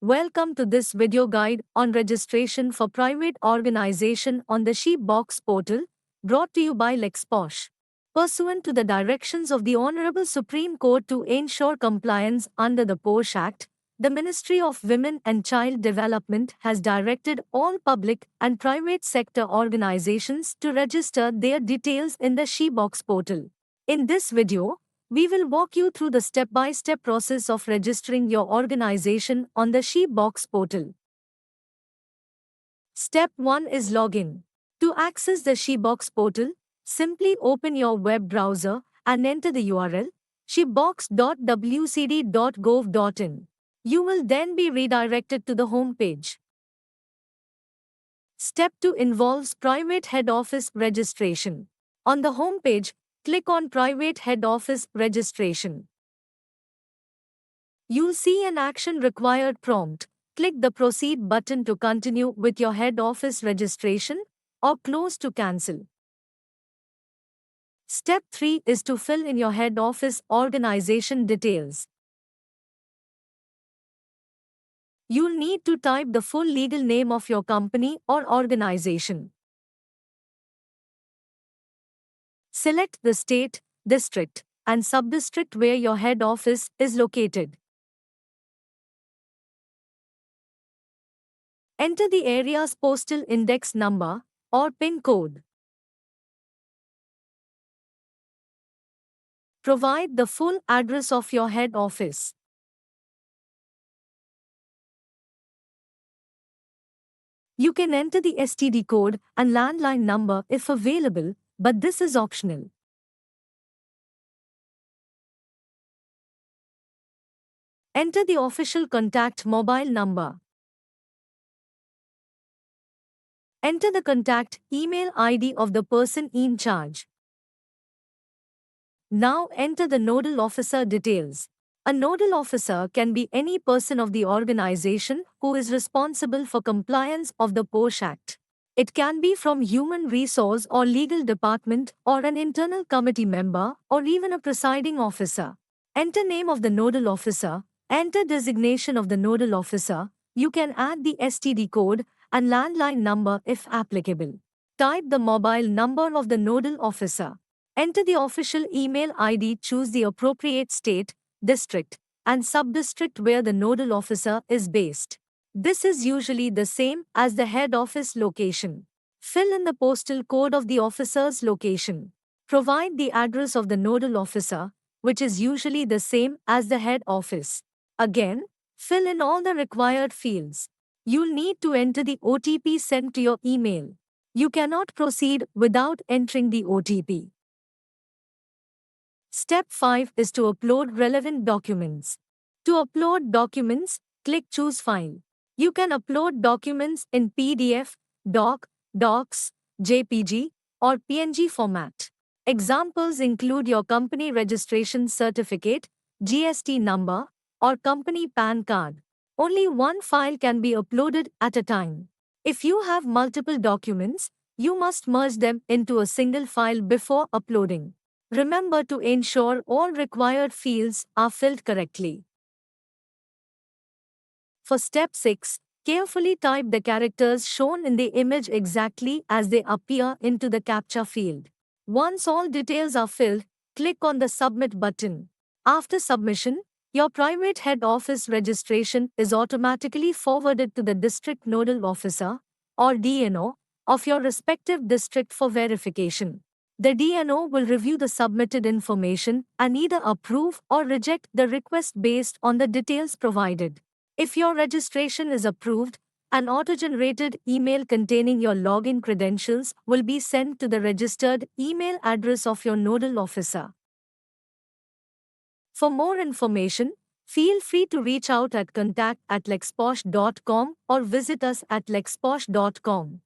Welcome to this video guide on registration for private organization on the SheBox portal, brought to you by LexPosh. Pursuant to the directions of the Honorable Supreme Court to ensure compliance under the POSH Act, the Ministry of Women and Child Development has directed all public and private sector organizations to register their details in the SheBox portal. In this video, we will walk you through the step-by-step process of registering your organization on the SheBox portal. Step 1 is login. To access the SheBox portal, simply open your web browser and enter the URL shebox.wcd.gov.in. You will then be redirected to the home page. Step 2 involves private head office registration. On the home page, click on Private Head Office Registration. You'll see an action required prompt. Click the Proceed button to continue with your head office registration or close to cancel. Step 3 is to fill in your head office organization details. You'll need to type the full legal name of your company or organization. Select the state, district, and sub-district where your head office is located. Enter the area's postal index number or PIN code. Provide the full address of your head office. You can enter the STD code and landline number if available, but this is optional. Enter the official contact mobile number. Enter the contact email ID of the person in charge. Now enter the nodal officer details. A nodal officer can be any person of the organization who is responsible for compliance of the POSH Act. It can be from human resource or legal department or an internal committee member or even a presiding officer. Enter name of the nodal officer. Enter designation of the nodal officer. You can add the STD code and landline number if applicable. Type the mobile number of the nodal officer. Enter the official email ID. Choose the appropriate state, district, and sub-district where the nodal officer is based. This is usually the same as the head office location. Fill in the postal code of the officer's location. Provide the address of the nodal officer, which is usually the same as the head office. Again, fill in all the required fields. You'll need to enter the OTP sent to your email. You cannot proceed without entering the OTP. Step 5 is to upload relevant documents. To upload documents, click Choose File. You can upload documents in PDF, doc, docs, JPG, or PNG format. Examples include your company registration certificate, GST number, or company PAN card. Only one file can be uploaded at a time. If you have multiple documents, you must merge them into a single file before uploading. Remember to ensure all required fields are filled correctly. For step 6, carefully type the characters shown in the image exactly as they appear into the CAPTCHA field. Once all details are filled, click on the Submit button. After submission, your private head office registration is automatically forwarded to the District Nodal Officer, or DNO, of your respective district for verification. The DNO will review the submitted information and either approve or reject the request based on the details provided. If your registration is approved, an auto-generated email containing your login credentials will be sent to the registered email address of your nodal officer. For more information, feel free to reach out at contact@lexposh.com or visit us at lexposh.com.